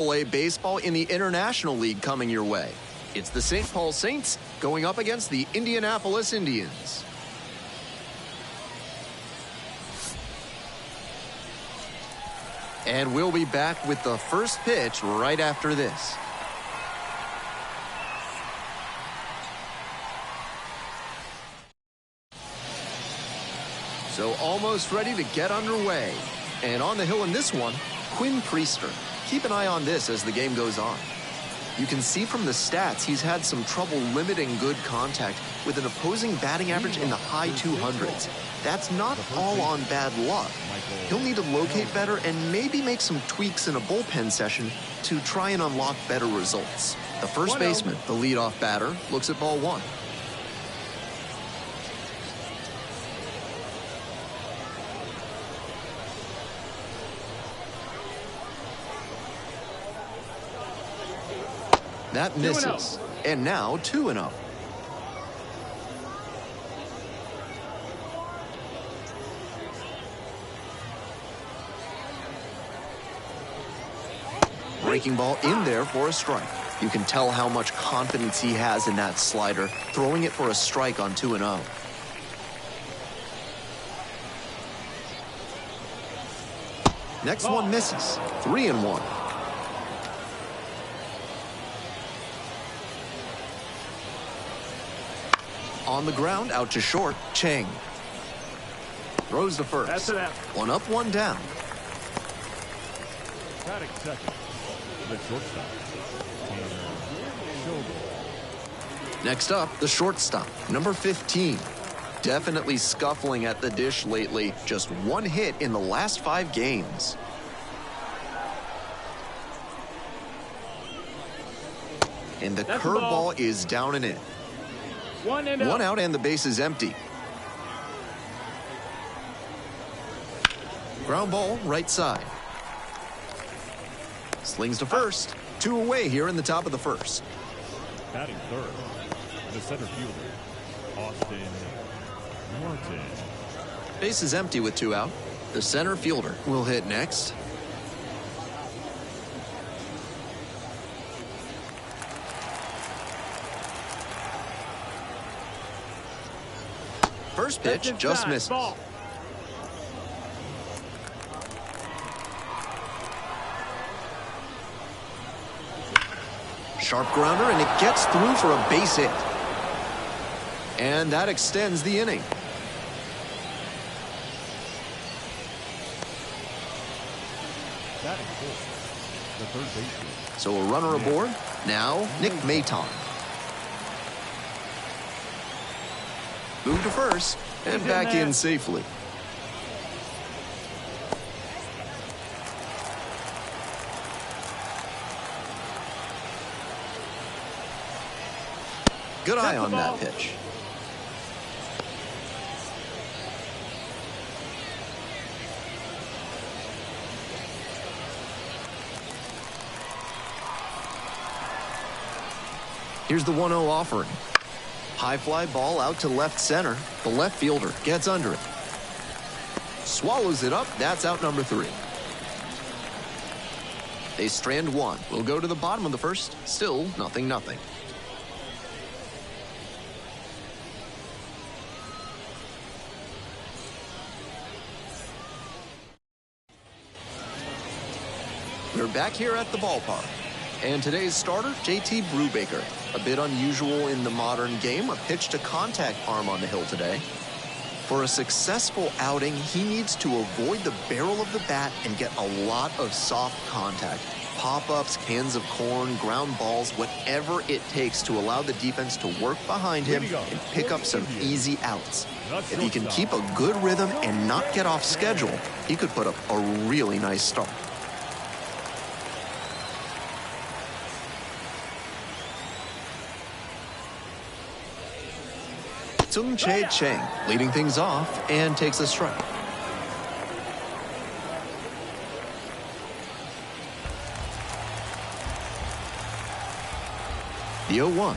A baseball in the International League coming your way. It's the St. Paul Saints going up against the Indianapolis Indians. And we'll be back with the first pitch right after this. So almost ready to get underway. And on the hill in this one, Quinn Priester. Keep an eye on this as the game goes on. You can see from the stats he's had some trouble limiting good contact with an opposing batting average in the high 200s. That's not all on bad luck. He'll need to locate better and maybe make some tweaks in a bullpen session to try and unlock better results. The first baseman, the leadoff batter, looks at ball one. That misses. And now 2-0. Breaking ball in there for a strike. You can tell how much confidence he has in that slider, throwing it for a strike on 2-0. Next one misses. 3-1. On the ground, out to short, Chang. Throws the first. That's it. One up, one down. Batting second. The shortstop. Next up, the shortstop, number 15. Definitely scuffling at the dish lately. Just one hit in the last 5 games. And the curveball is down and in. One out and the base is empty. Ground ball, right side. Slings to first. 2 away here in the top of the first. Batting third, the center fielder, Austin Martin. Base is empty with 2 out. The center fielder will hit next. First pitch just misses. Ball. Sharp grounder, and it gets through for a base hit. And that extends the inning. Batting fourth, the third baseman. So a runner aboard. Now Nick Maton. Move to first and back in safely. Good eye on that pitch. Here's the 1-0 offering. High fly ball out to left center. The left fielder gets under it. Swallows it up. That's out number 3. They strand 1. We'll go to the bottom of the first. Still 0-0. We're back here at the ballpark. And today's starter, JT Brubaker. A bit unusual in the modern game, a pitch-to-contact arm on the hill today. For a successful outing, he needs to avoid the barrel of the bat and get a lot of soft contact. Pop-ups, cans of corn, ground balls, whatever it takes to allow the defense to work behind him and pick up some easy outs. If he can keep a good rhythm and not get off schedule, he could put up a really nice start. Tsung-Che Chang leading things off and takes a strike. The 0-1.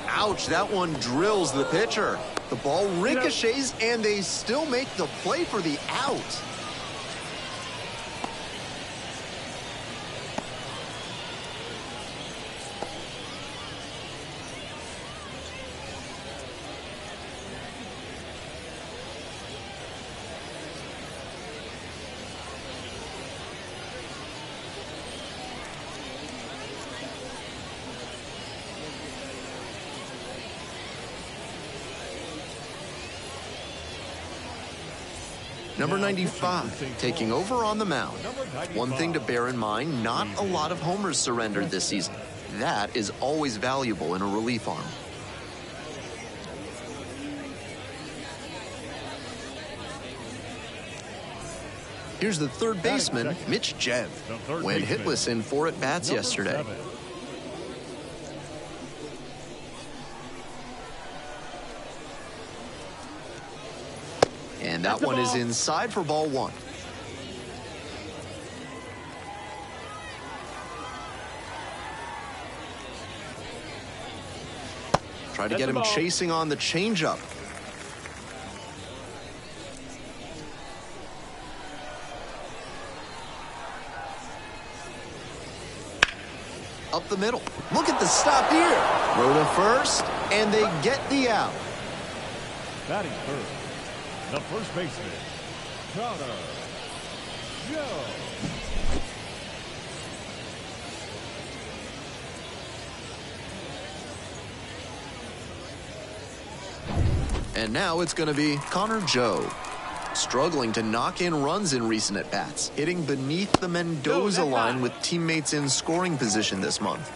Ouch, that one drills the pitcher. The ball ricochets and they still make the play for the out. Number Now, 95, taking over on the mound. One thing to bear in mind, not a lot of homers surrendered this season. That is always valuable in a relief arm. Here's the third baseman, Mitch Jev. Went hitless in 4 at-bats yesterday. And that one is inside for ball 1. Try to get him chasing on the changeup. Up the middle. Look at the stop here. Throw to first, and they get the out. Batting third, the first baseman, Connor Joe. And now it's going to be Connor Joe. Struggling to knock in runs in recent at-bats, hitting beneath the Mendoza line with teammates in scoring position this month.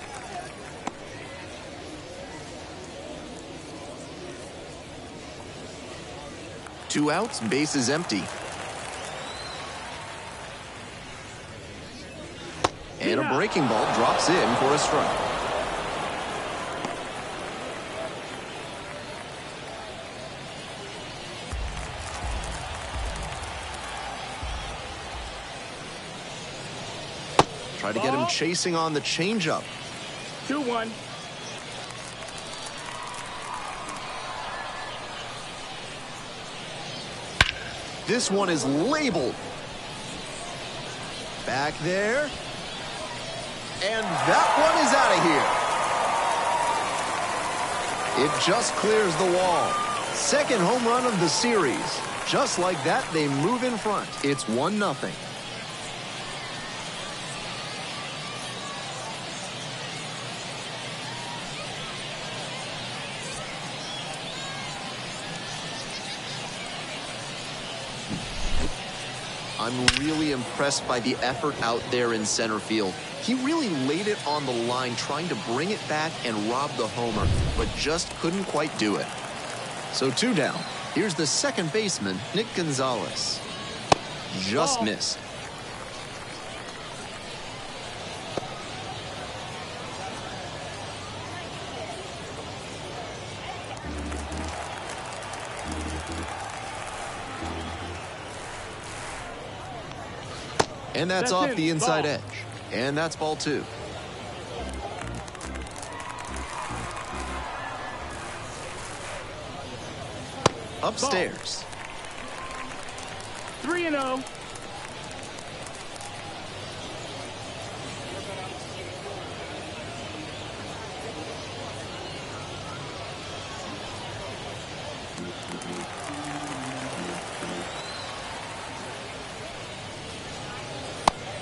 Two outs, bases empty. And a breaking ball drops in for a strike. Try to get him chasing on the changeup. 2-1. This one is labeled. Back there. And that one is out of here. It just clears the wall. Second home run of the series. Just like that, they move in front. It's 1-0. I'm really impressed by the effort out there in center field. He really laid it on the line, trying to bring it back and rob the homer, but just couldn't quite do it. So 2 down. Here's the second baseman, Nick Gonzalez. Just missed. And that's off the inside edge. And that's ball 2. Upstairs. 3-0.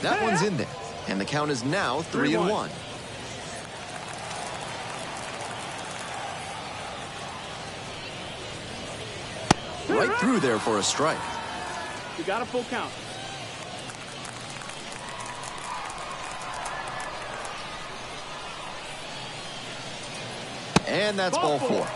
That one's in there, and the count is now 3-1. Right through there for a strike. You got a full count. And that's ball 4.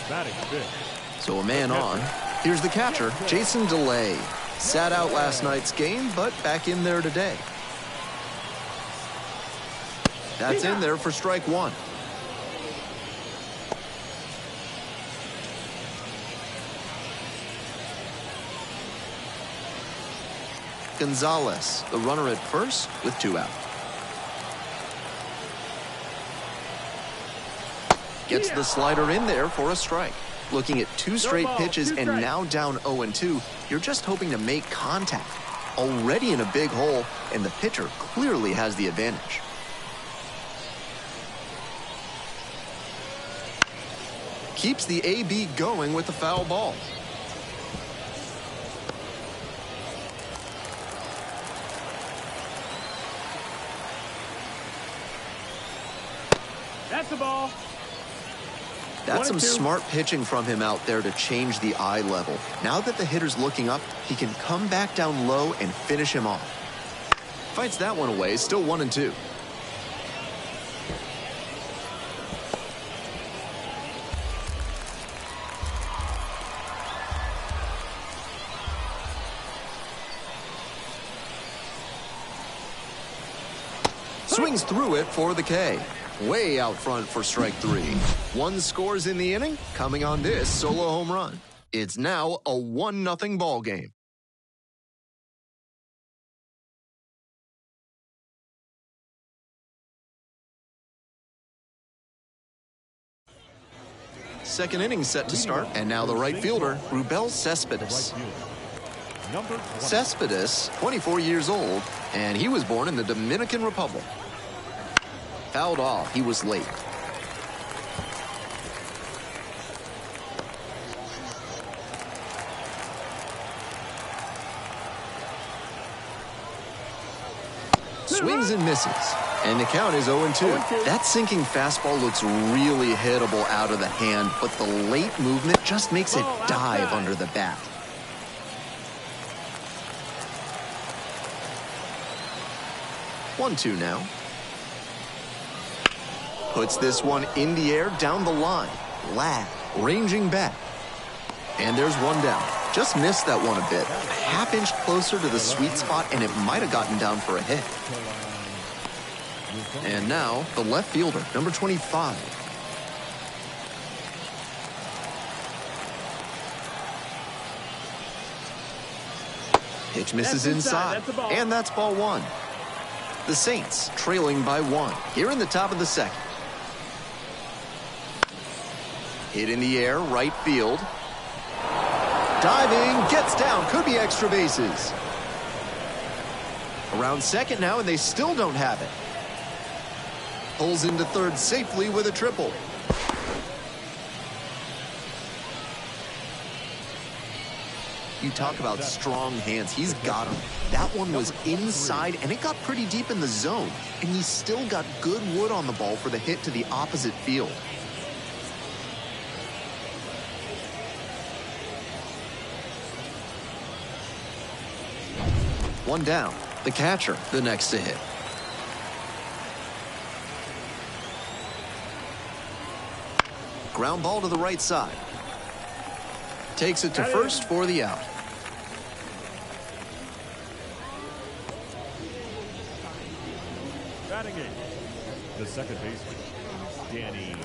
Batting fifth. So a man on. Here's the catcher, Jason DeLay. Sat out last night's game, but back in there today. That's in there for strike 1. Gonzalez, the runner at first with 2 out. Gets the slider in there for a strike. Looking at 2 straight pitches and now down 0-2, you're just hoping to make contact. Already in a big hole, and the pitcher clearly has the advantage. Keeps the AB going with the foul ball. That's the ball. That's some 1-2. smart pitching from him out there to change the eye level. Now that the hitter's looking up, he can come back down low and finish him off. Fights that one away, still 1-2. Swings through it for the K. Way out front for strike 3. One scores in the inning, coming on this solo home run. It's now a 1-0 ball game. Second inning set to start, and now the right fielder, Rubel Cespedes. Cespedes, 24 years old, and he was born in the Dominican Republic. Fouled off, he was late. Swings and misses, and the count is 0-2. That sinking fastball looks really hittable out of the hand, but the late movement just makes it dive under the bat. One-two now. Puts this one in the air down the line. Ladd ranging back. And there's one down. Just missed that one a bit. A half-inch closer to the sweet spot, and it might have gotten down for a hit. And now, the left fielder, number 25. Pitch misses inside, and that's ball 1. The Saints trailing by 1 here in the top of the second. Hit in the air, right field. Diving, gets down, could be extra bases. Around second now, and they still don't have it. Pulls into third safely with a triple. You talk about strong hands, he's got them. That one was inside, and it got pretty deep in the zone. And he still got good wood on the ball for the hit to the opposite field. One down. The catcher, the next to hit. Ground ball to the right side. Takes it to first for the out. Batting eighth, the second baseman, Danny.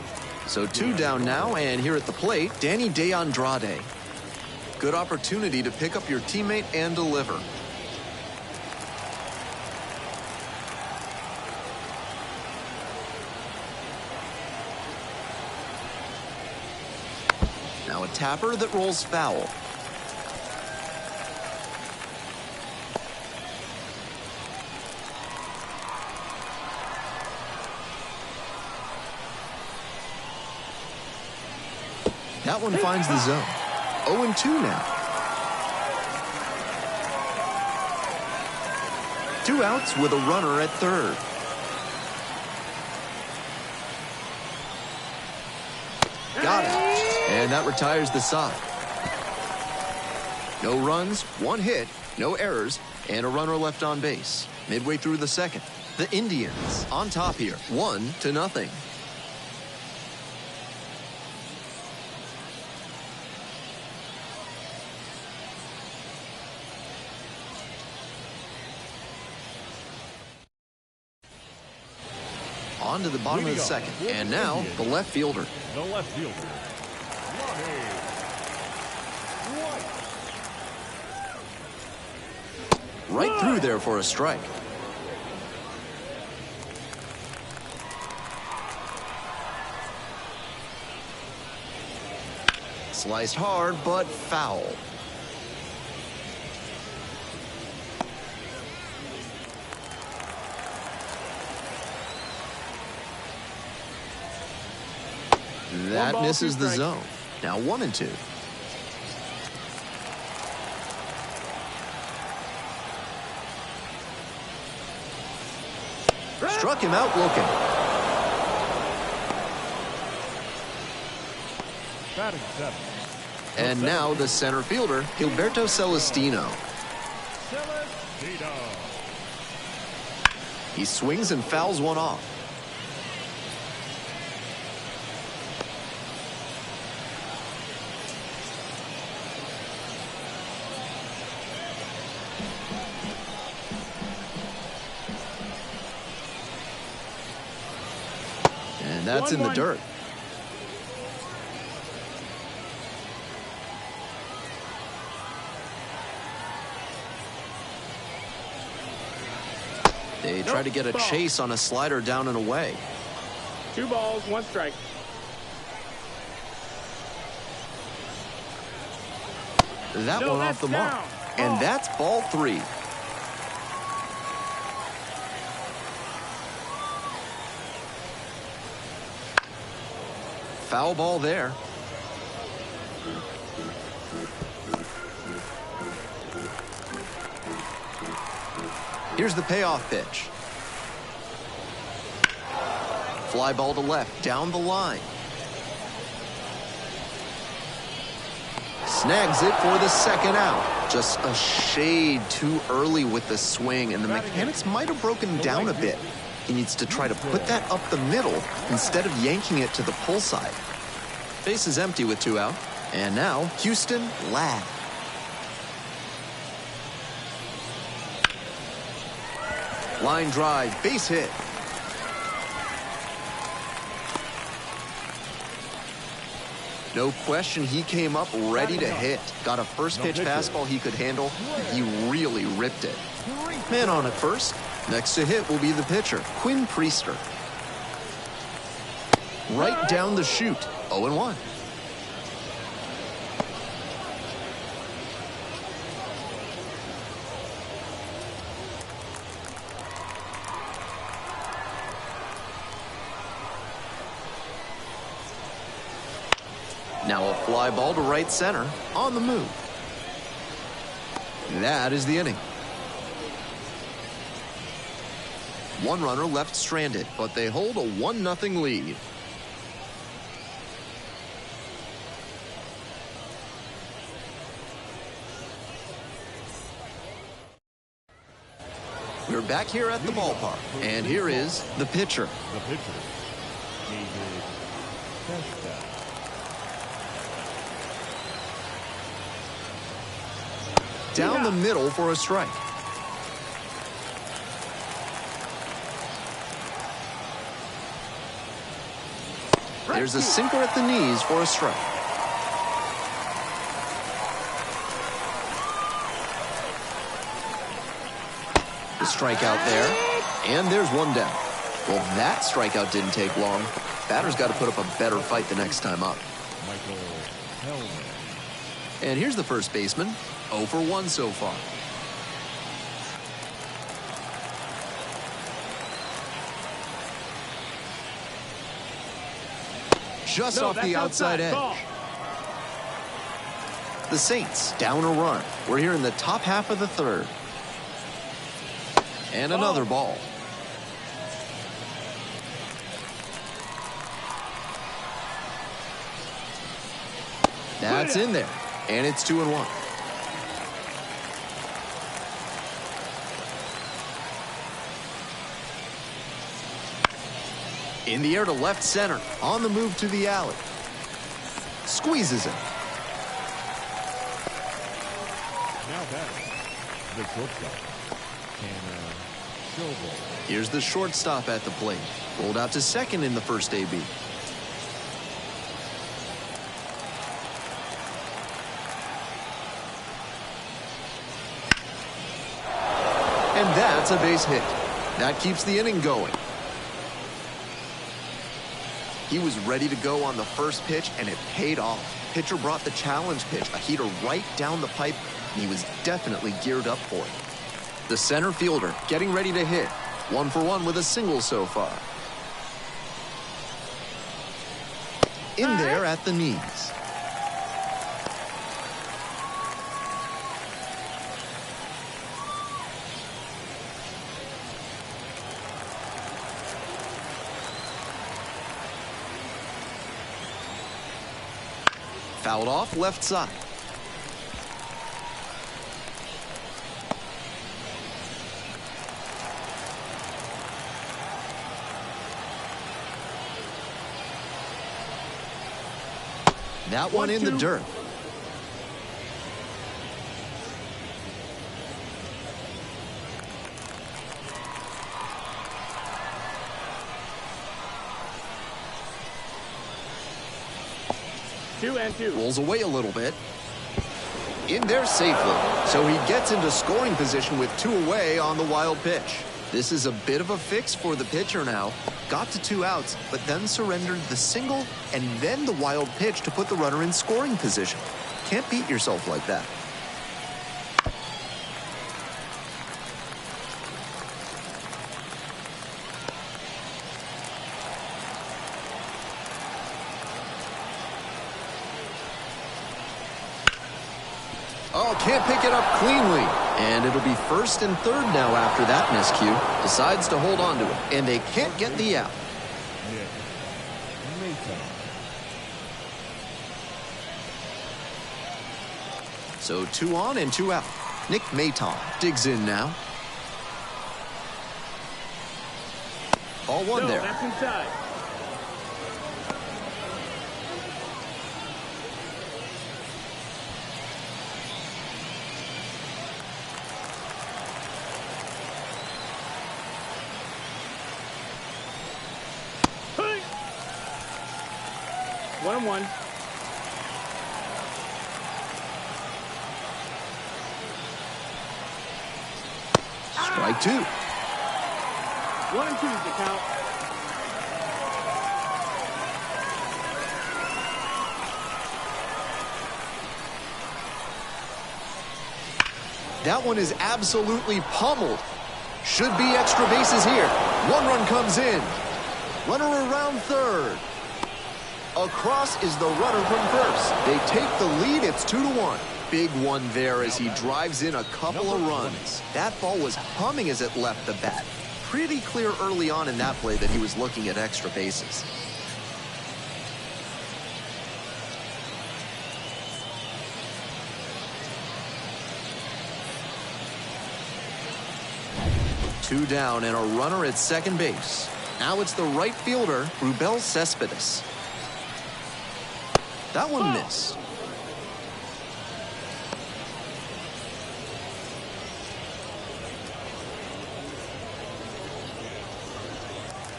So 2 down now, and here at the plate, Danny De Andrade. Good opportunity to pick up your teammate and deliver. Now a tapper that rolls foul. That one finds the zone. 0-2 now. 2 outs with a runner at third. Got it. And that retires the side. No runs, 1 hit, no errors, and a runner left on base. Midway through the second, the Indians on top here, 1-0. On to the bottom of the second, and now the left fielder. The left fielder, Right through there for a strike. Sliced hard, but foul. That misses the zone. Now 1-2. Struck him out looking. Batting seventh. And now the center fielder, Gilberto Celestino. Celestino. He swings and fouls one off. And that's in the dirt. They try to get a chase on a slider down and away. 2 balls, 1 strike. That one off the mark. And that's ball 3. Foul ball there. Here's the payoff pitch. Fly ball to left, down the line. Snags it for the second out. Just a shade too early with the swing, and the mechanics might have broken down a bit. He needs to try to put that up the middle instead of yanking it to the pull side. Base is empty with 2 out. And now, Houston Ladd. Line drive, base hit. No question, he came up ready to hit. Got a first pitch fastball he could handle. He really ripped it. Man on at first. Next to hit will be the pitcher, Quinn Priester. Right down the chute, 0-1. Now a fly ball to right center on the move. That is the inning. 1 runner left stranded, but they hold a 1-0 lead. We're back here at the ballpark, and here is the pitcher. The pitcher, David Testa. Down the middle for a strike. There's a sinker at the knees for a strike. The strikeout there, and there's 1 down. Well, that strikeout didn't take long. Batter's got to put up a better fight the next time up. Michael Hellman. And here's the first baseman, 0 for 1 so far. Just off the outside edge. Ball. The Saints down a run. We're here in the top half of the 3rd. And another ball. That's in there. And it's 2-1. In the air to left center. On the move to the alley. Squeezes it. Now back, the shortstop, Tanner Schobel. Here's the shortstop at the plate. Rolled out to second in the first AB. And that's a base hit. That keeps the inning going. He was ready to go on the first pitch, and it paid off. Pitcher brought the challenge pitch, a heater right down the pipe, and he was definitely geared up for it. The center fielder getting ready to hit. 1 for 1 with a single so far. In there at the knees. Fouled off left side. That one in the dirt. Two and two. Rolls away a little bit. In there safely. So he gets into scoring position with 2 away on the wild pitch. This is a bit of a fix for the pitcher now. Got to 2 outs, but then surrendered the single and then the wild pitch to put the runner in scoring position. Can't beat yourself like that. Oh, can't pick it up cleanly. And it'll be 1st and 3rd now after that miscue. Decides to hold on to it, and they can't get the out. So 2 on and 2 out. Nick Maton digs in now. Ball 1 there. That's inside. Hey. 1-1. Strike 2. 1-2 is the count. That one is absolutely pummeled. Should be extra bases here. 1 run comes in. Runner around 3rd. Across is the runner from 1st. They take the lead. It's 2-1. Big one there as he drives in a couple of runs. That ball was humming as it left the bat. Pretty clear early on in that play that he was looking at extra bases. Two down and a runner at second base. Now it's the right fielder, Rubel Cespedes. That one missed.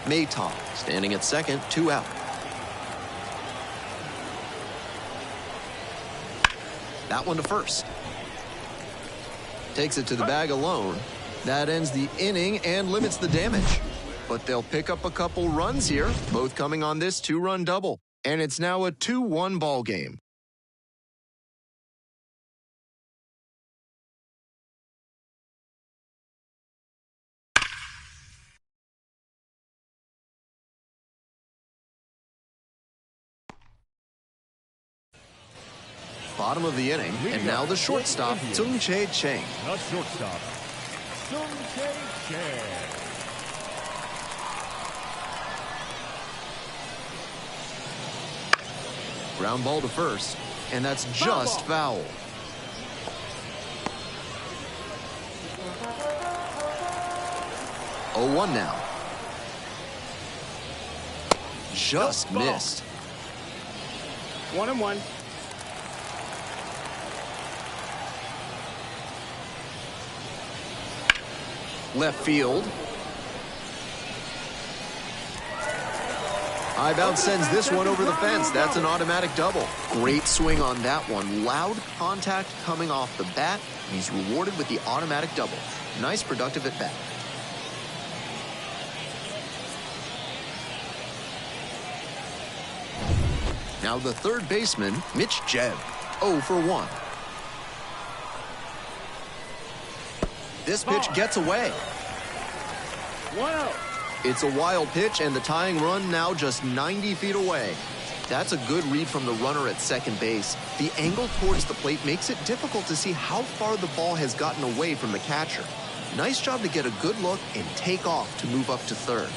Maton standing at second, 2 out. That one to 1st. Takes it to the bag alone. That ends the inning and limits the damage. But they'll pick up a couple runs here, both coming on this 2-run double. And it's now a 2-1 ball game. Bottom of the inning, and now the shortstop, Tsung-Che Cheng. The shortstop, Tsung-Che Cheng. Ground ball to 1st, and that's just foul. Oh, 1 now. Just missed. 1-1. Left field. High bounce sends this one over the fence. That's an automatic double. Great swing on that one. Loud contact coming off the bat, and he's rewarded with the automatic double. Nice productive at bat. Now the 3rd baseman, Mitch Jebb, 0 for 1. This pitch gets away. 1-0. It's a wild pitch, and the tying run now just 90 feet away. That's a good read from the runner at second base. The angle towards the plate makes it difficult to see how far the ball has gotten away from the catcher. Nice job to get a good look and take off to move up to 3rd.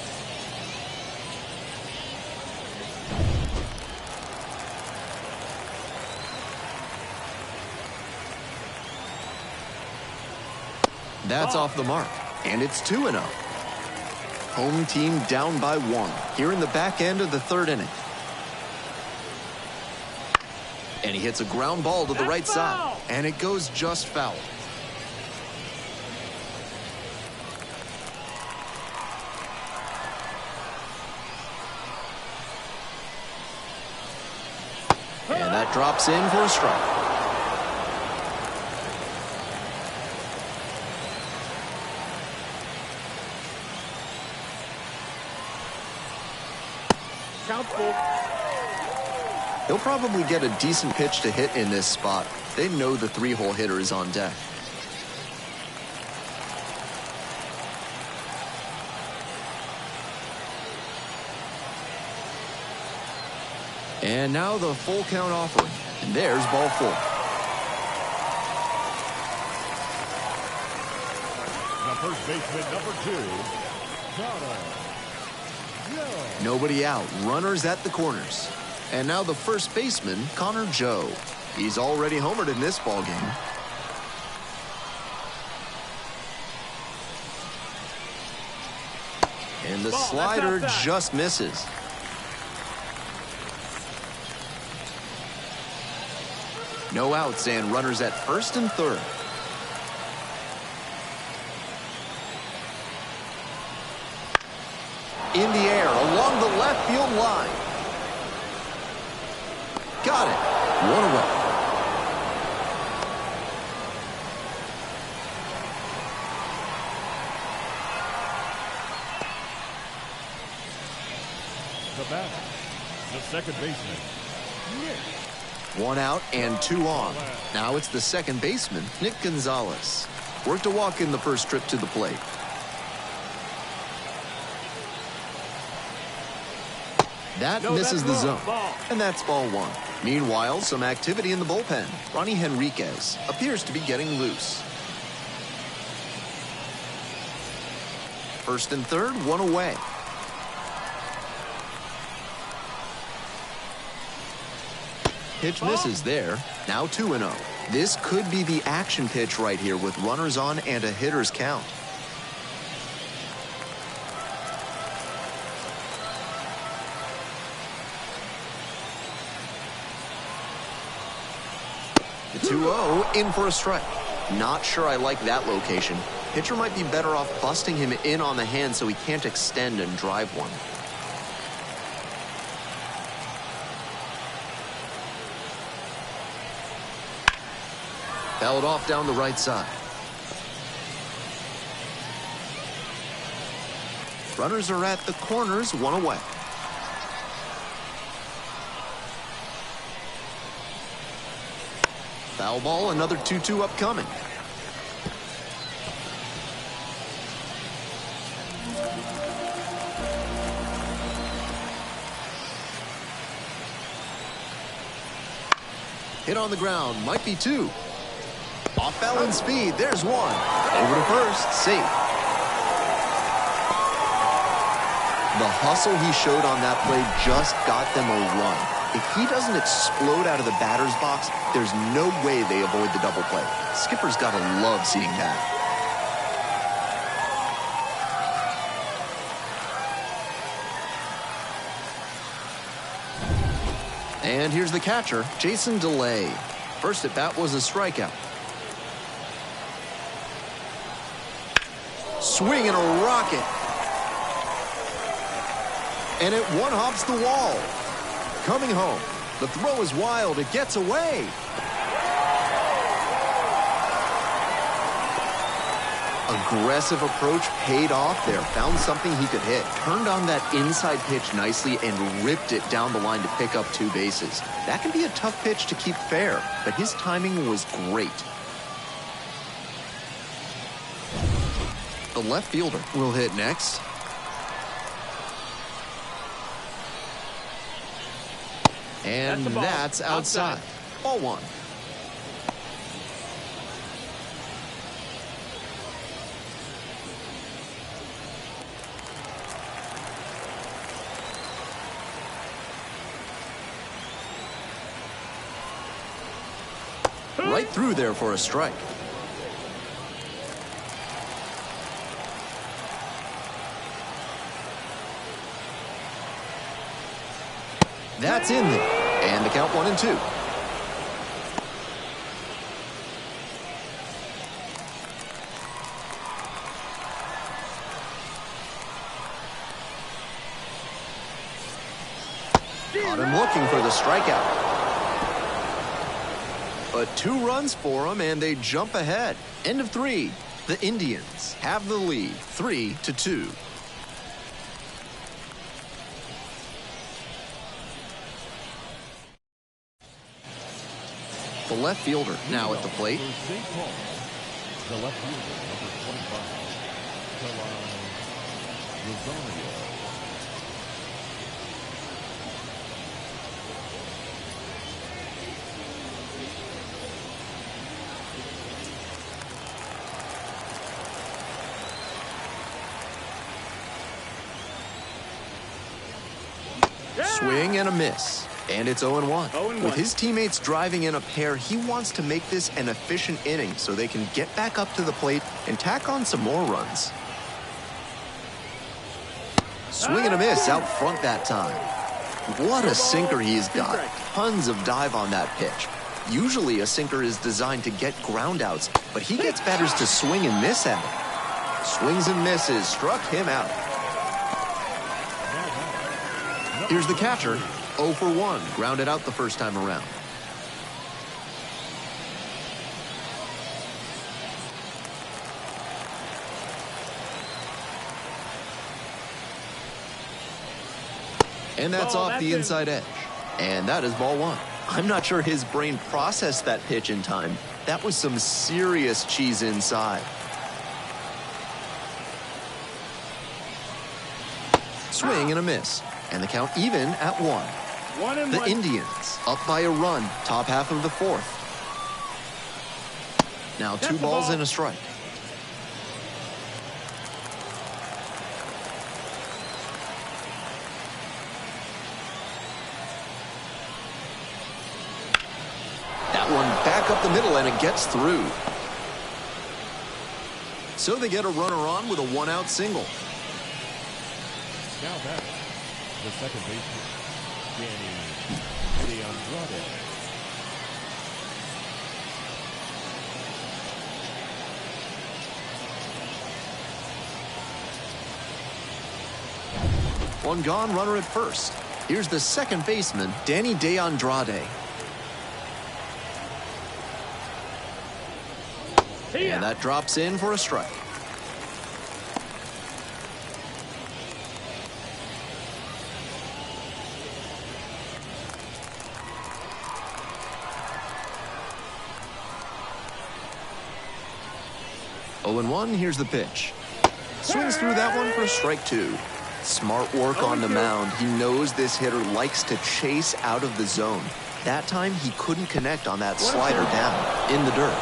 That's off the mark, and it's 2-0. Home team down by 1 here in the back end of the 3rd inning. And he hits a ground ball to the right side, and it goes just foul. And that drops in for a strike. Count full. He'll probably get a decent pitch to hit in this spot. They know the 3-hole hitter is on deck. And now the full count offering. And there's ball 4. The first baseman, number 2, Connor. Nobody out. Runners at the corners. And now the first baseman, Connor Joe. He's already homered in this ball game. And the slider just misses. No outs and runners at first and third. In the air along the left field line. Got it. 1 away. The batter, the second baseman, Nick. 1 out and 2 on. Now it's the second baseman, Nick Gonzalez. Worked a walk in the first trip to the plate. That misses the zone, and that's ball 1. Meanwhile, some activity in the bullpen. Ronnie Henriquez appears to be getting loose. First and third, 1 away. Pitch misses there. Now 2-0. This could be the action pitch right here with runners on and a hitter's count. The 2-0 in for a strike. Not sure I like that location. Pitcher might be better off busting him in on the hand so he can't extend and drive one. Fouled off down the right side. Runners are at the corners, 1 away. Foul ball, another 2-2 upcoming. Hit on the ground, might be 2. Off balance speed, there's 1. Over to first, safe. The hustle he showed on that play just got them a run. If he doesn't explode out of the batter's box, there's no way they avoid the double play. Skipper's got to love seeing that. And here's the catcher, Jason DeLay. First at bat was a strikeout. Swing and a rocket. And it one-hops the wall. Coming home. The throw is wild. It gets away. Aggressive approach paid off there. Found something he could hit. Turned on that inside pitch nicely and ripped it down the line to pick up 2 bases. That can be a tough pitch to keep fair, but his timing was great. The left fielder will hit next. And that's outside. Ball 1. Right through there for a strike. That's in there. And the count 1-2. Caught him looking for the strikeout. But 2 runs for him, and they jump ahead. End of 3. The Indians have the lead, 3-2. The left fielder now at the plate. For St. Paul, the left fielder, number 25, Rosario. Swing and a miss. And it's 0-1. 0-1. With his teammates driving in a pair, he wants to make this an efficient inning so they can get back up to the plate and tack on some more runs. Swing and a miss out front that time. What a sinker he's got. Tons of dive on that pitch. Usually a sinker is designed to get ground outs, but he gets batters to swing and miss at it. Swings and misses, struck him out. Here's the catcher, 0 for 1, grounded out the first time around. And that's off the inside edge. And that is ball 1. I'm not sure his brain processed that pitch in time. That was some serious cheese inside. Swing and a miss. And the count even at 1. The Indians up by a run, top half of the 4th. Now 2 balls and a strike. That one back up the middle, and it gets through. So they get a runner on with a 1-out single. Now back, the second baseman, Danny Andrade. One gone, runner at first. Here's the second baseman, Danny Andrade. And that drops in for a strike. Oh, and 1, here's the pitch. Swings through that one for strike 2. Smart work on the mound. He knows this hitter likes to chase out of the zone. That time he couldn't connect on that slider down in the dirt.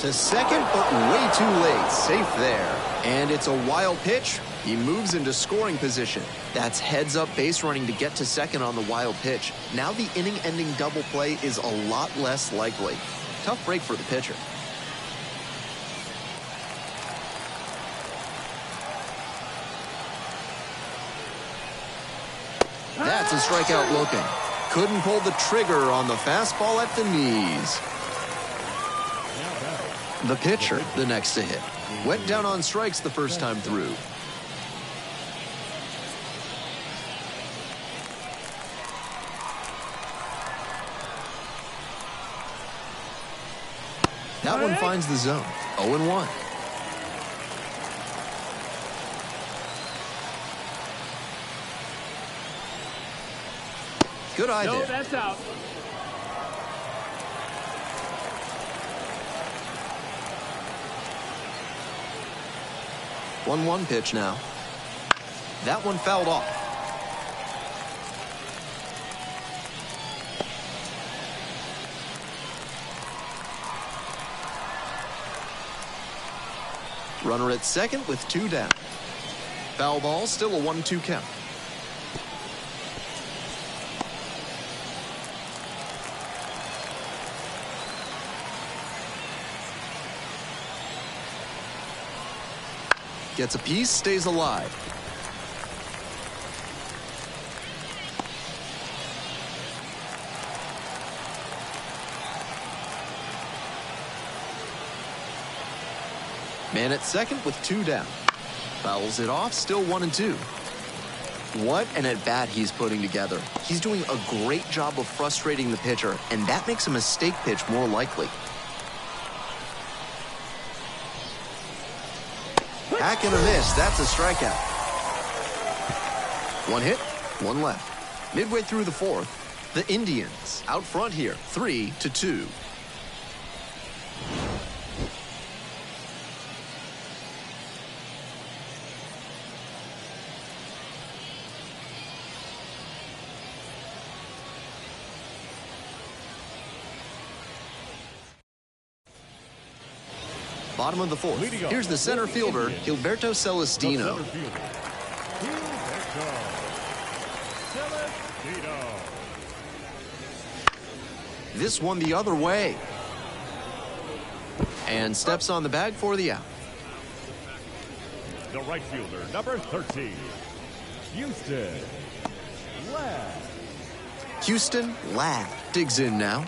To second, but way too late. Safe there. And it's a wild pitch. He moves into scoring position. That's heads-up base running to get to second on the wild pitch. Now the inning-ending double play is a lot less likely. Tough break for the pitcher. That's a strikeout looking. Couldn't pull the trigger on the fastball at the knees. The pitcher, the next to hit. Went down on strikes the first time through. That one finds the zone. 0-1. Good eye there. No, that's out. One pitch now. That one fouled off. Runner at second with 2 down. Foul ball, still a 1-2 count. Gets a piece, stays alive. Man at second with 2 down. Fouls it off, still 1-2. What an at-bat he's putting together. He's doing a great job of frustrating the pitcher, and that makes a mistake pitch more likely. Hack and a miss, that's a strikeout. 1 hit, 1 left. Midway through the 4th, the Indians out front here, 3-2. Bottom of the 4th. Here's the center fielder, Gilberto Celestino. This one the other way. And steps on the bag for the out. The right fielder, number 13, Houston Ladd. Houston Ladd digs in now.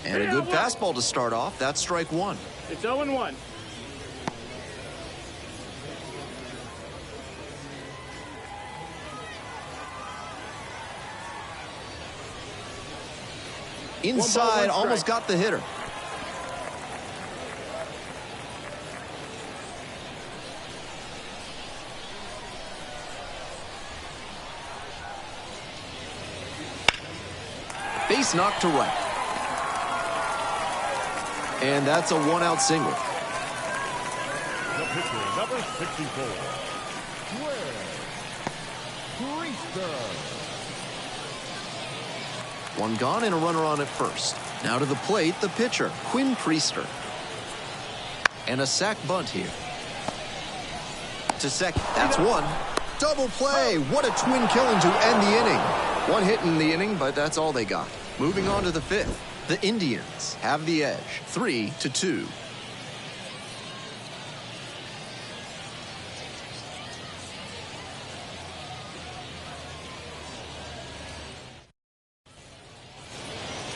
And a good fastball to start off. That's strike 1. It's 0-1. Inside, almost got the hitter. Base knocked to right. And that's a 1-out single. The pitcher, number 64, Priester. 1 gone and a runner on at first. Now to the plate, the pitcher, Quinn Priester. And a sac bunt here. To second, that's 1. Double play, what a twin killing to end the inning. 1 hit in the inning, but that's all they got. Moving on to the 5th. The Indians have the edge, 3-2.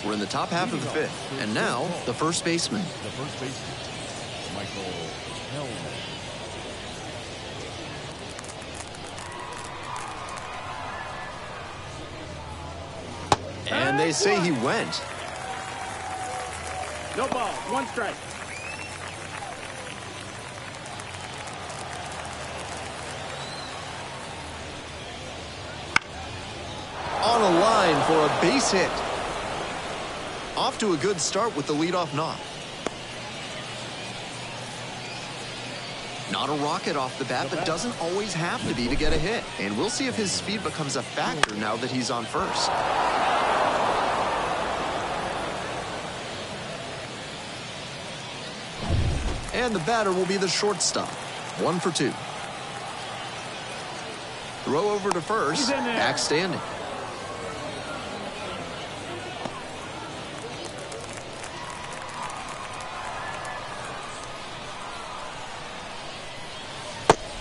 We're in the top half of the 5th, and now the first baseman. The first baseman, Michael Hellman. And they say he went. No ball, 1 strike. On a line for a base hit. Off to a good start with the leadoff knock. Not a rocket off the bat, but doesn't always have to be to get a hit. And we'll see if his speed becomes a factor now that he's on first. And the batter will be the shortstop. 1 for 2. Throw over to first. Back standing.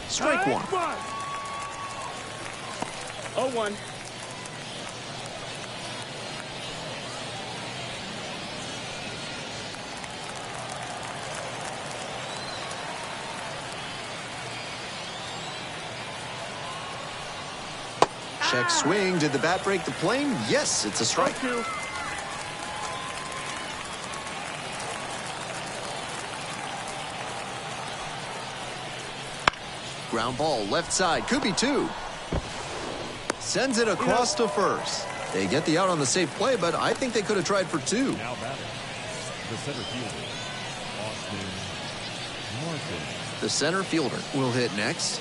Strike 1. 0-1. Check swing. Did the bat break the plane? Yes, it's a strike. Ground ball, left side, could be 2. Sends it across to first. They get the out on the safe play, but I think they could have tried for 2. Now batting, the center fielder, Austin Martin. The center fielder will hit next.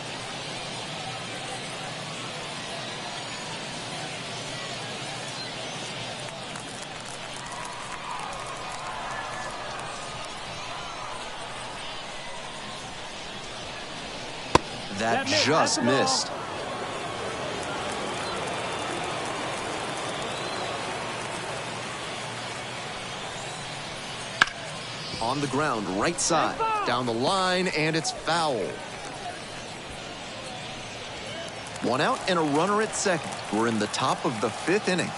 That just missed. On the ground, right side, down the line, and it's foul. One out and a runner at second. We're in the top of the 5th inning.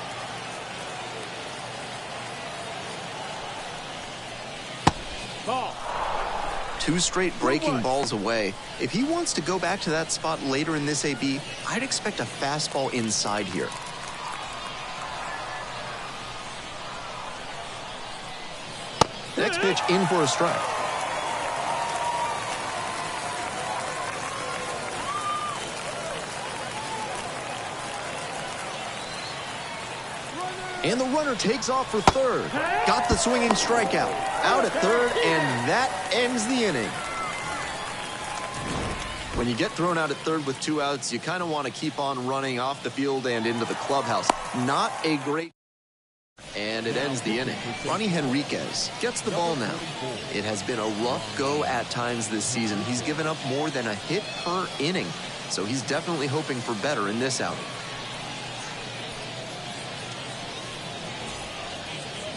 Ball. 2 straight breaking balls away. If he wants to go back to that spot later in this AB, I'd expect a fastball inside here. Next pitch in for a strike. And the runner takes off for third. Got the swinging strikeout. Out at third, and that ends the inning. When you get thrown out at third with 2 outs, you kind of want to keep on running off the field and into the clubhouse. Not a great... And it ends the inning. Ronnie Henriquez gets the ball now. It has been a rough go at times this season. He's given up more than a hit per inning, so he's definitely hoping for better in this outing.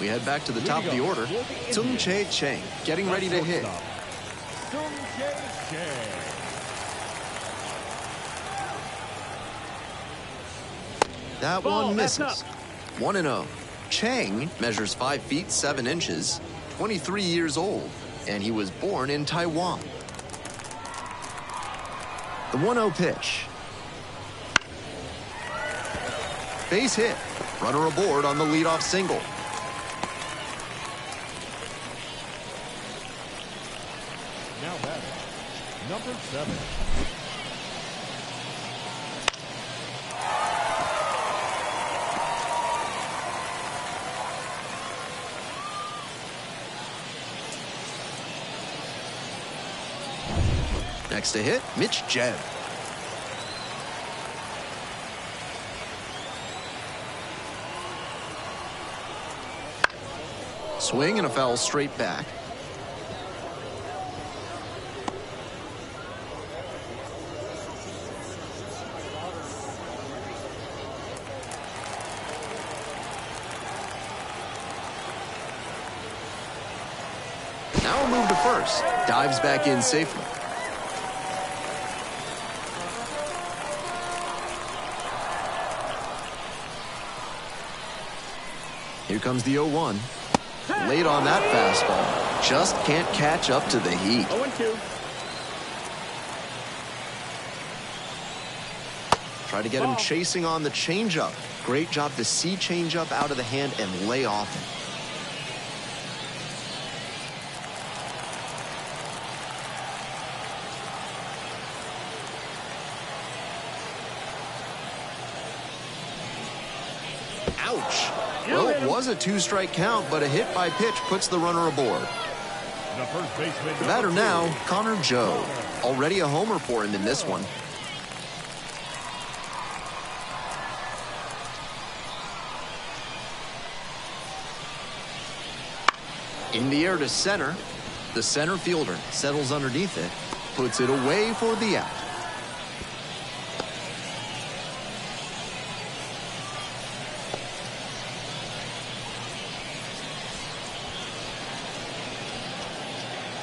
We head back to the top of the order. Sung-Chae Chang getting ready to hit. That one misses. 1-0. Chang measures 5 feet 7 inches, 23 years old, and he was born in Taiwan. The 1-0 pitch. Base hit. Runner aboard on the leadoff single. Now batting, number 7. Next to hit, Mitch Jebb. Swing and a foul straight back. Now a move to first. Dives back in safely. Here comes the 0-1. Late on that fastball. Just can't catch up to the heat. 0-2. Try to get him chasing on the changeup. Great job to see changeup out of the hand and lay off him. Ouch. Well, it was a 2-strike count, but a hit by pitch puts the runner aboard. The first baseman. The batter now, Connor Joe. Already a homer for him in this one. In the air to center. The center fielder settles underneath it, puts it away for the out.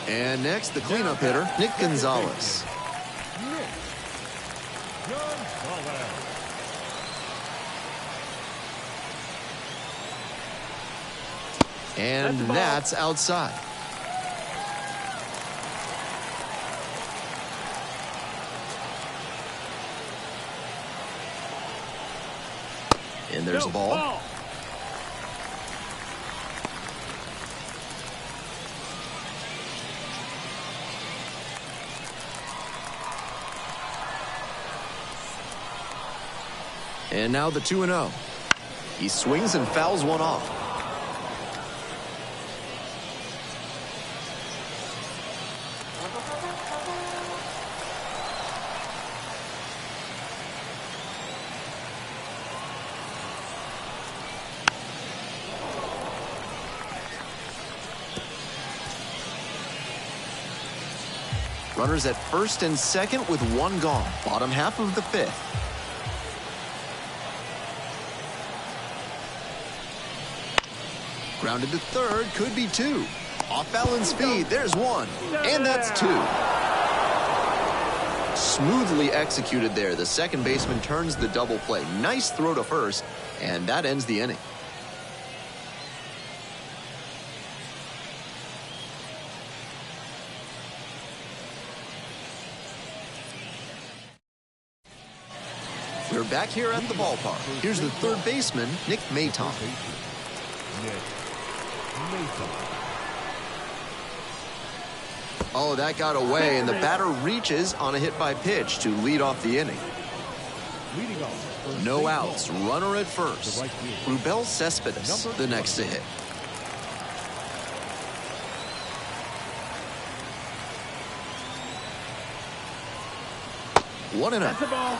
And next, the cleanup hitter, Nick Gonzalez. And that's outside. And there's a ball. And now the 2-0. He swings and fouls one off. Runners at first and second with 1 gone. Bottom half of the 5th. Grounded to third, could be 2. Off balance speed, there's 1. And that's 2. Smoothly executed there. The second baseman turns the double play. Nice throw to first, and that ends the inning. We're back here at the ballpark. Here's the third baseman, Nick Mayton. Oh, that got away, and the batter reaches on a hit by pitch to lead off the inning. No outs, runner at first. Rubel Cespedes, the next to hit. One and out.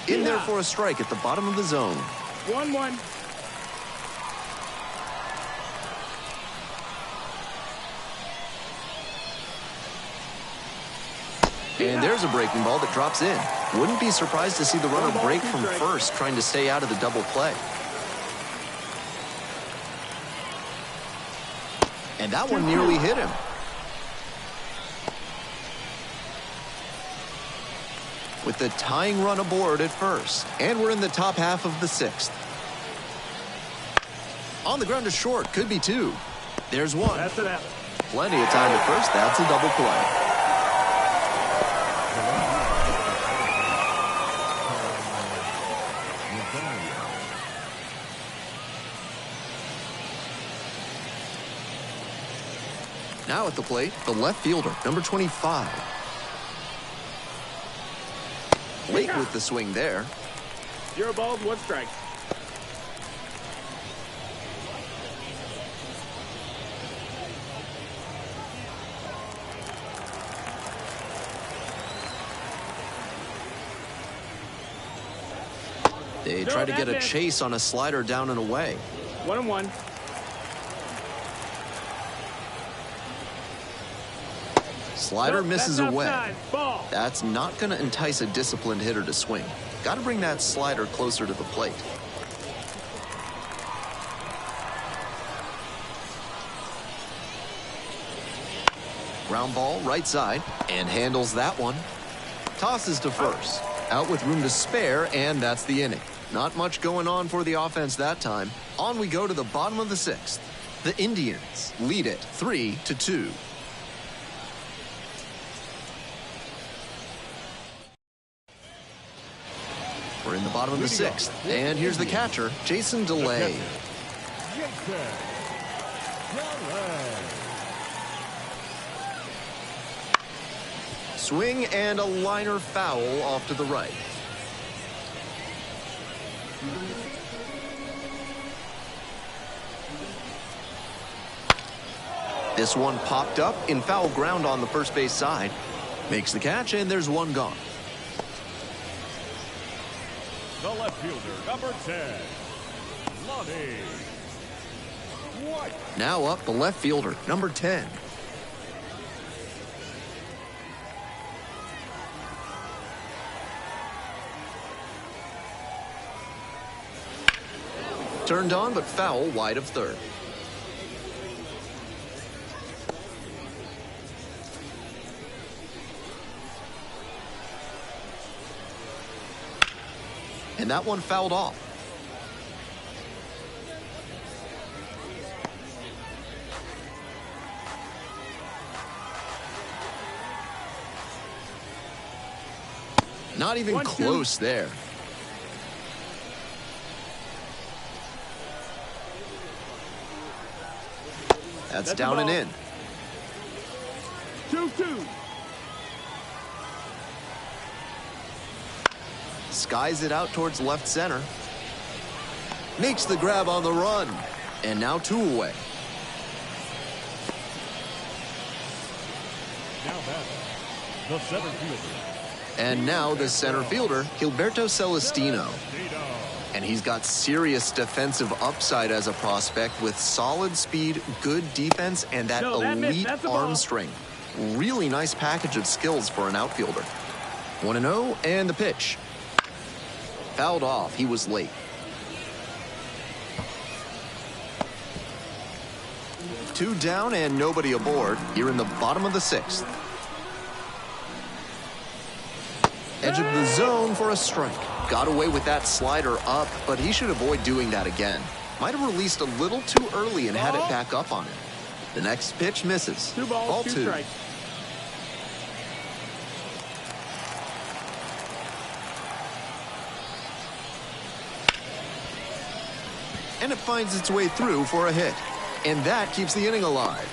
In there for a strike at the bottom of the zone. 1-1. And there's a breaking ball that drops in. Wouldn't be surprised to see the runner break from first, trying to stay out of the double play. And that one nearly hit him. With the tying run aboard at first. And we're in the top half of the sixth. On the ground to short. Could be two. There's one. That's it out. Plenty of time at first. That's a double play. Now at the plate, the left fielder, number 25. Late with the swing there. 0 balls, 1 strike. They try to get a chase on a slider down and away. 1-1. Slider misses away. Ball. That's not going to entice a disciplined hitter to swing. Got to bring that slider closer to the plate. Ground ball right side and handles that one. Tosses to first. Out with room to spare, and that's the inning. Not much going on for the offense that time. On we go to the bottom of the sixth. The Indians lead it 3-2. We're in the bottom of the sixth, and here's the catcher, Jason DeLay. Swing and a liner foul off to the right. This one popped up in foul ground on the first base side. Makes the catch, and there's one gone. The left fielder, number 10, Lonnie White. Now up the left fielder, number 10. Turned on, but foul wide of third. And that one fouled off. Not even close there. That's down and in. 2-2. Skies it out towards left center. Makes the grab on the run. And now 2 away. Now back, the center fielder. And now the center fielder, Gilberto Celestino. And he's got serious defensive upside as a prospect with solid speed, good defense, and that elite arm strength. Really nice package of skills for an outfielder. 1-0, and the pitch. Fouled off. He was late. 2 down and nobody aboard here in the bottom of the 6th. Edge of the zone for a strike. Got away with that slider up, but he should avoid doing that again. Might have released a little too early and had it back up on him. The next pitch misses. 2 balls, Ball 2 2. strikes. And it finds its way through for a hit. And that keeps the inning alive.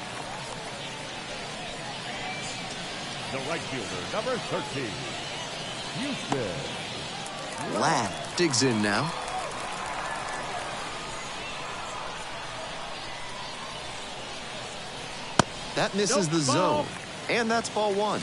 The right fielder, number 13, Houston. Ladd digs in now. That misses the zone. And that's ball 1.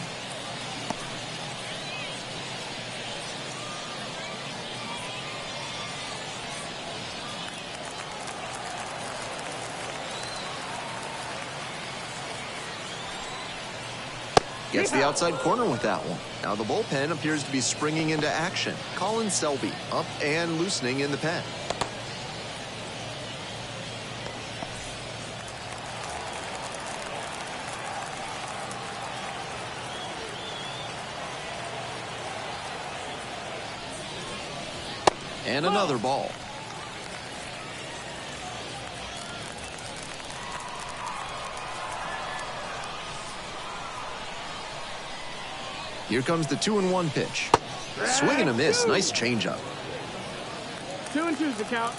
Gets the outside corner with that one. Now the bullpen appears to be springing into action. Colin Selby up and loosening in the pen. And another ball. Here comes the 2-1 pitch. Swing and a miss. Nice changeup. 2-2's the count.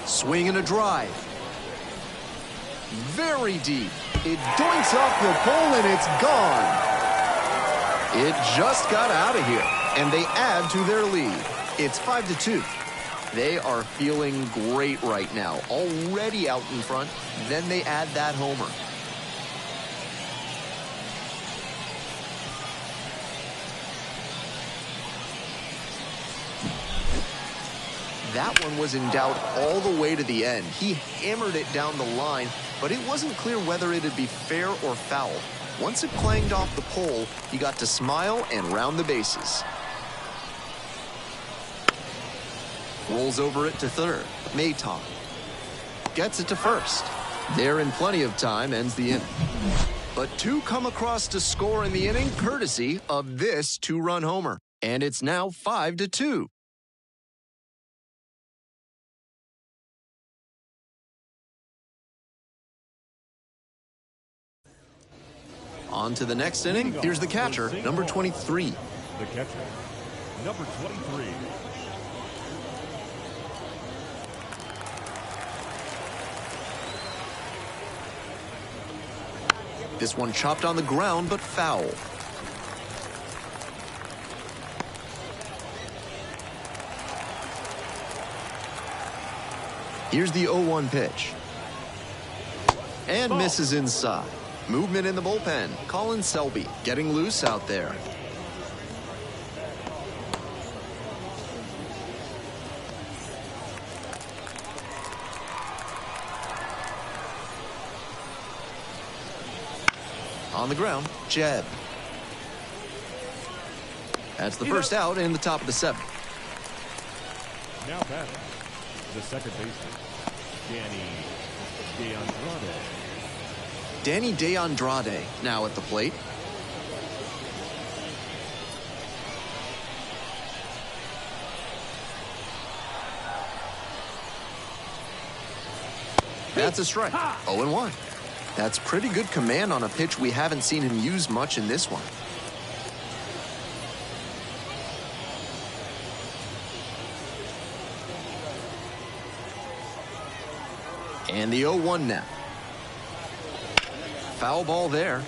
Swing and a drive. Very deep. It doinks off the pole and it's gone. It just got out of here, and they add to their lead. It's 5-2. They are feeling great right now. Already out in front. Then they add that homer. That one was in doubt all the way to the end. He hammered it down the line, but it wasn't clear whether it'd be fair or foul. Once it clanged off the pole, he got to smile and round the bases. Rolls over it to third. Mayton gets it to first. There in plenty of time, ends the inning. But 2 come across to score in the inning, courtesy of this 2-run homer. And it's now 5-2. On to the next inning. Here's the catcher, number 23. The catcher, number 23. This one chopped on the ground, but foul. Here's the 0-1 pitch. And misses inside. Movement in the bullpen. Colin Selby getting loose out there. On the ground, Jeb. That's the first out in the top of the 7th. Now batting, the second baseman, Danny DeAndrade. Danny DeAndrade now at the plate. That's a strike. 0-1. That's pretty good command on a pitch we haven't seen him use much in this one. And the 0-1 now. Foul ball there.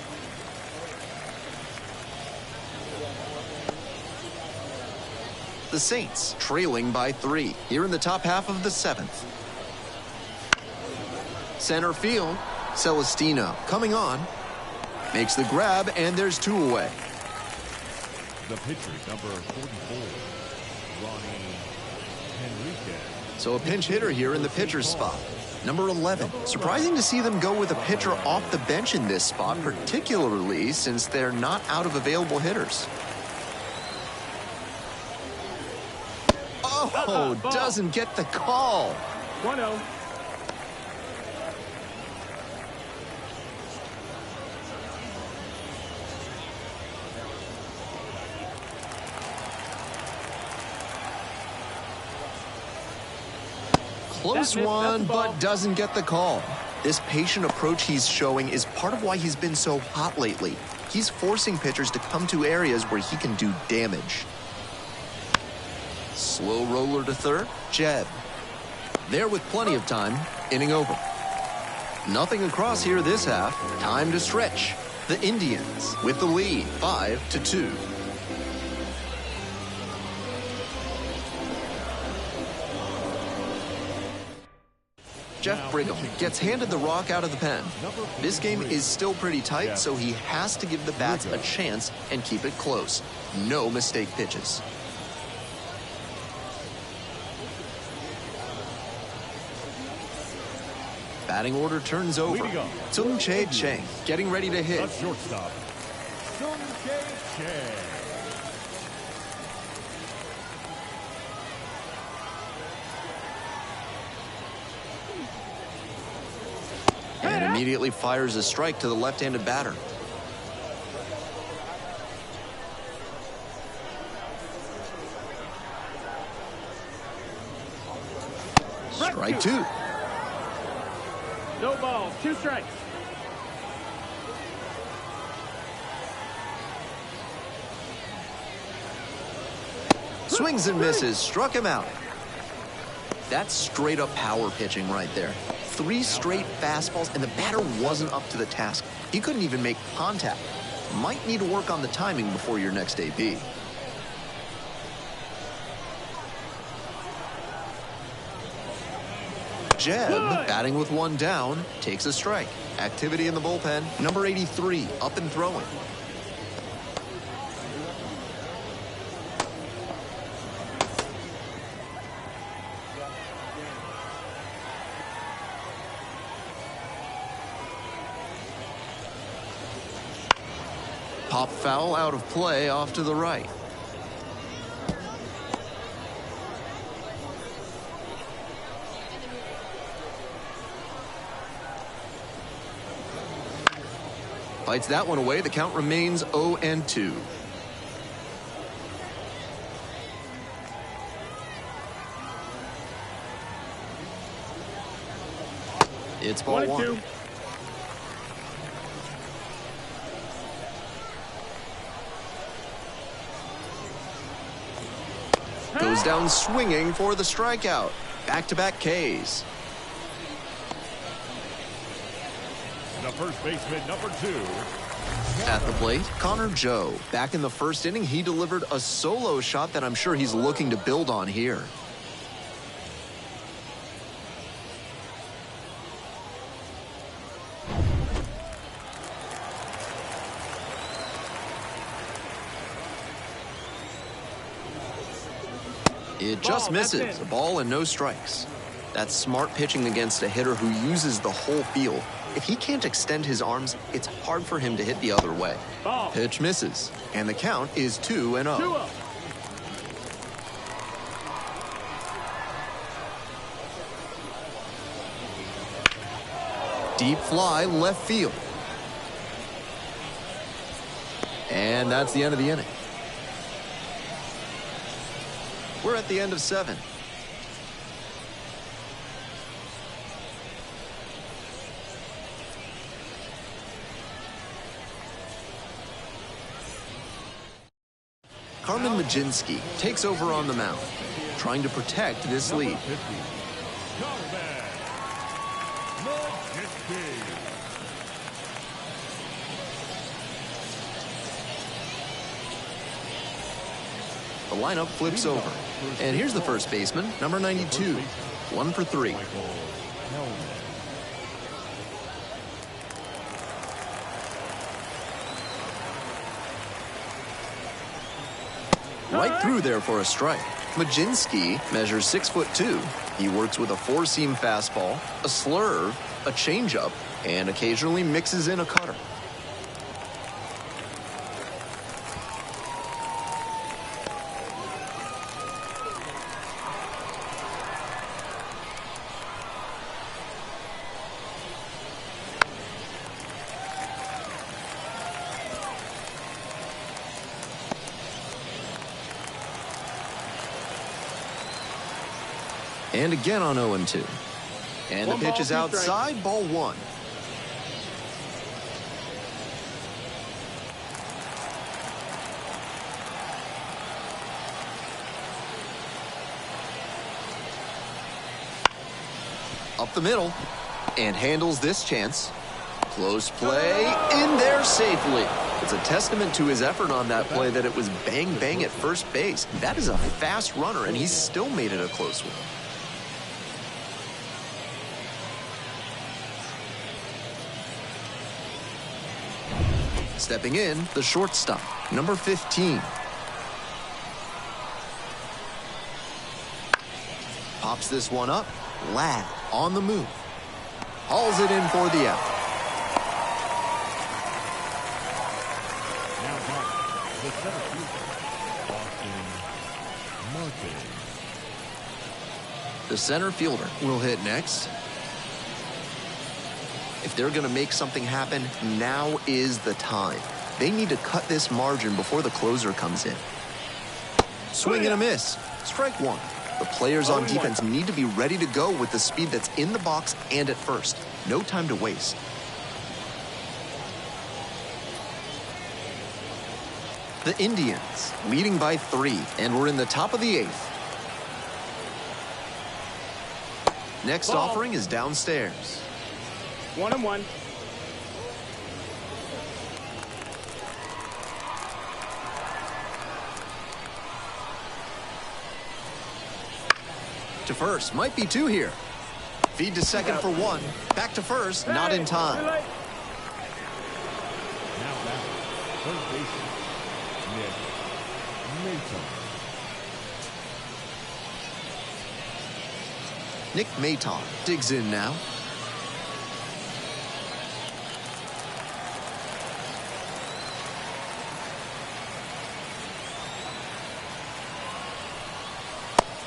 The Saints trailing by 3 here in the top half of the 7th. Center field, Celestino coming on. Makes the grab, and there's 2 away. The pitcher, number 44, Ronnie So a pinch hitter here in the pitcher's spot. Number 11. Surprising to see them go with a pitcher off the bench in this spot, particularly since they're not out of available hitters. Oh, doesn't get the call. 1-0. Close one, but doesn't get the call. This patient approach he's showing is part of why he's been so hot lately. He's forcing pitchers to come to areas where he can do damage. Slow roller to third, Jeb. There with plenty of time, inning over. Nothing across here this half. Time to stretch. The Indians with the lead, 5-2. Jeff Brigham gets handed the rock out of the pen. This game is still pretty tight, so he has to give the bats a chance and keep it close. No mistake pitches. Batting order turns over. Sung-Chae Chang getting ready to hit. The shortstop, Sung-Chae Chang. And immediately fires a strike to the left-handed batter. Strike two. No balls, 2 strikes. Swings and misses, struck him out. That's straight up power pitching right there. 3 straight fastballs, and the batter wasn't up to the task. He couldn't even make contact. Might need to work on the timing before your next AB. Jeb, batting with 1 down, takes a strike. Activity in the bullpen. Number 83, up and throwing. Pop foul out of play off to the right. Fights that one away. The count remains 0-2. It's ball 1. Goes down swinging for the strikeout. Back-to-back Ks. The first baseman, number 2. At the plate, Connor Joe. Back in the first inning, he delivered a solo shot that I'm sure he's looking to build on here. It just misses. A ball and no strikes. That's smart pitching against a hitter who uses the whole field. If he can't extend his arms, it's hard for him to hit the other way. Ball. Pitch misses, and the count is 2-0. 2-0. Deep fly left field. And that's the end of the inning. We're at the end of 7. Carmen Majinski takes over on the mound, trying to protect this lead. The lineup flips over. And here's the first baseman, number 92, 1 for 3. Right through there for a strike. Majinski measures 6'2". He works with a four-seam fastball, a slurve, a changeup, and occasionally mixes in a cutter. And again on 0-2. And the pitch is outside, ball one. Up the middle, and handles this chance. Close play, in there safely. It's a testament to his effort on that play that it was bang, bang at first base. That is a fast runner, and he's still made it a close one. Stepping in, the shortstop, number 15. Pops this one up. Ladd on the move. Hauls it in for the out. Now back, the center fielder, Austin Martin. The center fielder will hit next. If they're going to make something happen, now is the time. They need to cut this margin before the closer comes in. Swing and a miss. Strike one. The players on defense need to be ready to go with the speed that's in the box and at first. No time to waste. The Indians leading by 3, and we're in the top of the 8th. Next offering is downstairs. 1-1. To first, might be 2 here. Feed to second for 1. Back to first, not in time. Now back, third baseman, Nick Maton digs in now.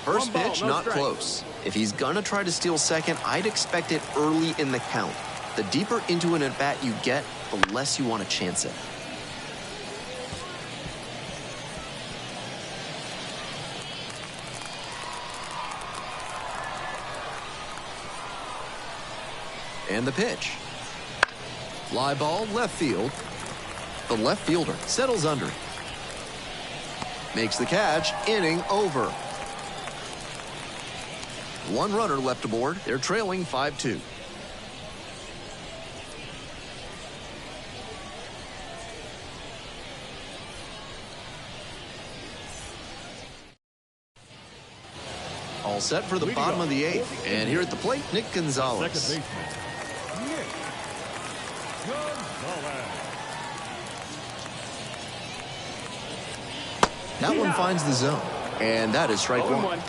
First pitch, not close. If he's gonna try to steal second, I'd expect it early in the count. The deeper into an at-bat you get, the less you want to chance it. And the pitch. Fly ball, left field. The left fielder settles under it. Makes the catch, inning over. 1 runner left aboard. They're trailing 5-2. All set for the bottom of the 8th. And here at the plate, Nick Gonzalez. second baseman, Nick Gonzalez. That one finds the zone. And that is strike 1.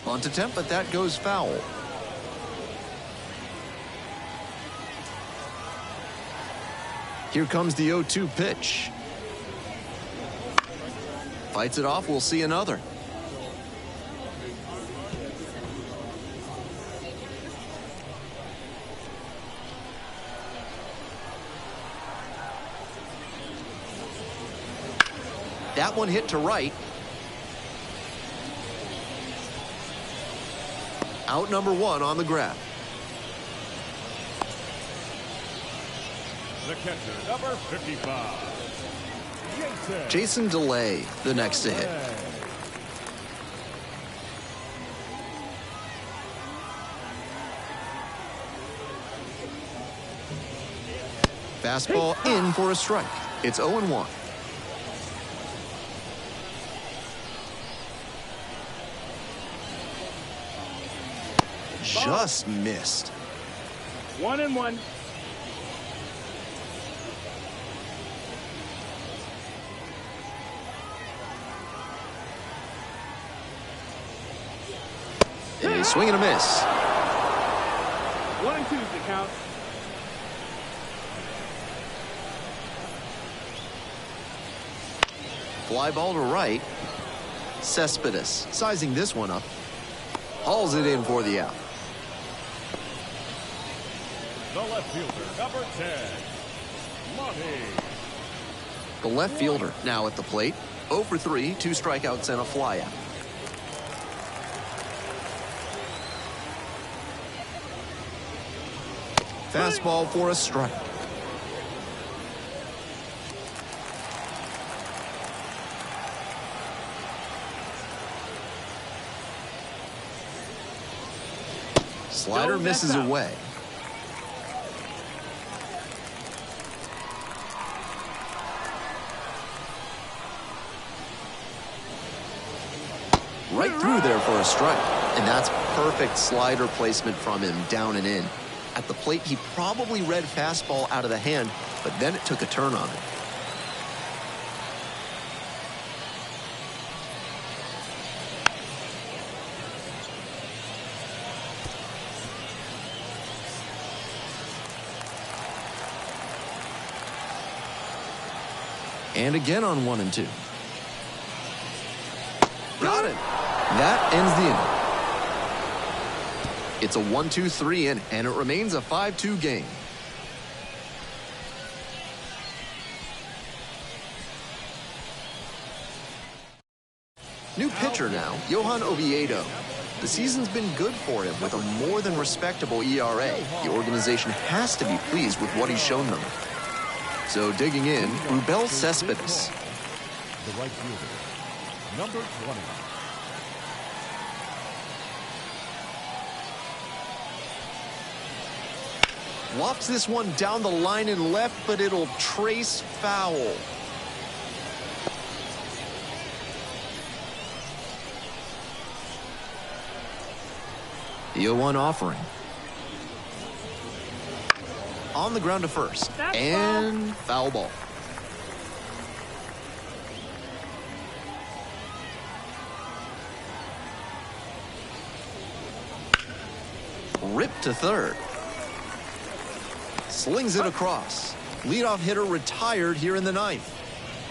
Bunt attempt, but that goes foul. Here comes the 0-2 pitch. Fights it off, we'll see another. That one hit to right. Out number 1 on the grab. The catcher, number 55, Jason DeLay, the next to hit. Fastball in for a strike. It's 0-1. Just missed. 1-1. Swing and a miss. 1-2 is the count. Fly ball to right. Cespedes sizing this one up. Hauls it in for the out. The left fielder, number 10, Monty. The left fielder now at the plate. 0 for 3, 2 strikeouts and a flyout. Fastball for a strike. Slider misses away. Right through there for a strike. And that's perfect slider placement from him, down and in. At the plate, he probably read fastball out of the hand, but then it took a turn on him. And again on 1 and 2. Got it. That ends the inning. It's a 1-2-3 inning, and it remains a 5-2 game. New pitcher now, Johan Oviedo. The season's been good for him with a more than respectable ERA. The organization has to be pleased with what he's shown them. So digging in, Rubel Cespedes. The right fielder, number 20. Lofts this one down the line and left, but it'll trace foul. The 0-1 offering. On the ground to first. And foul ball. Ripped to third. Slings it across. Leadoff hitter retired here in the ninth.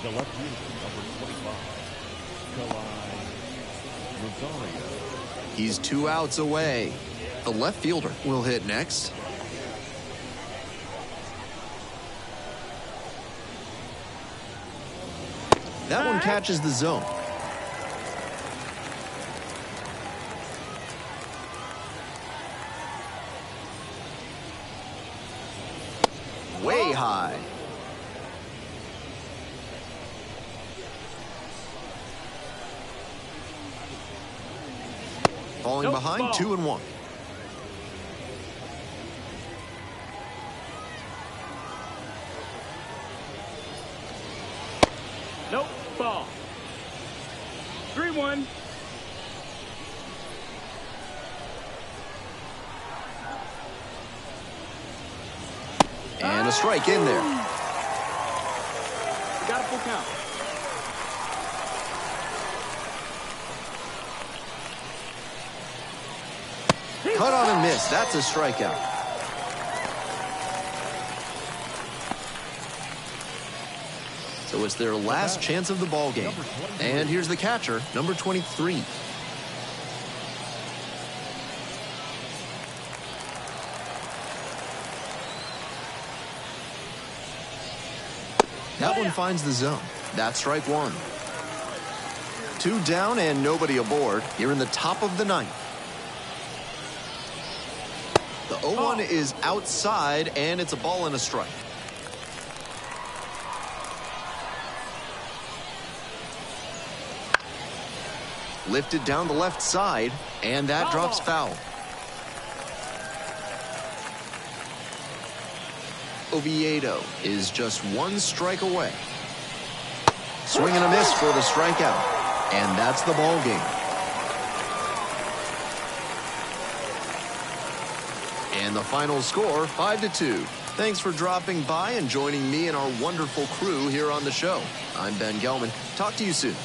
The left fielder, number 25, Rosario. He's 2 outs away. The left fielder will hit next. That one catches the zone. Way high. Falling behind, 2-1. Nope, ball. 3-1. And a strike in there. Got a full count. Cut on and miss. That's a strikeout. So it's their last chance of the ball game. And here's the catcher, number 23. That one finds the zone. That's strike one. 2 down and nobody aboard here in the top of the ninth. The 0-1 is outside, and it's a ball and a strike. Lifted down the left side, and that drops foul. Oviedo is just 1 strike away. Swing and a miss for the strikeout, and that's the ball game. And the final score, 5-2. Thanks for dropping by and joining me and our wonderful crew here on the show. I'm Ben Gelman. Talk to you soon.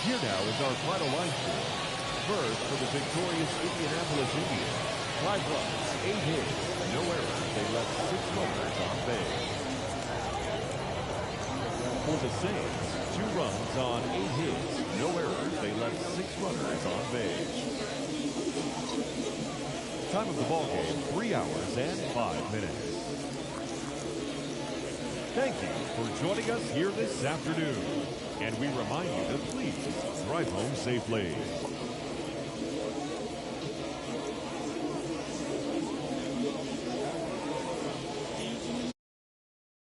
Here now is our final line score. First, for the victorious Indianapolis Indians, 5 runs, 8 hits, no errors. They left 6 runners on base. For the Saints, 2 runs on 8 hits, no errors. They left 6 runners on base. Time of the ball game, 3 hours and 5 minutes. Thank you for joining us here this afternoon. And we remind you to please drive home safely.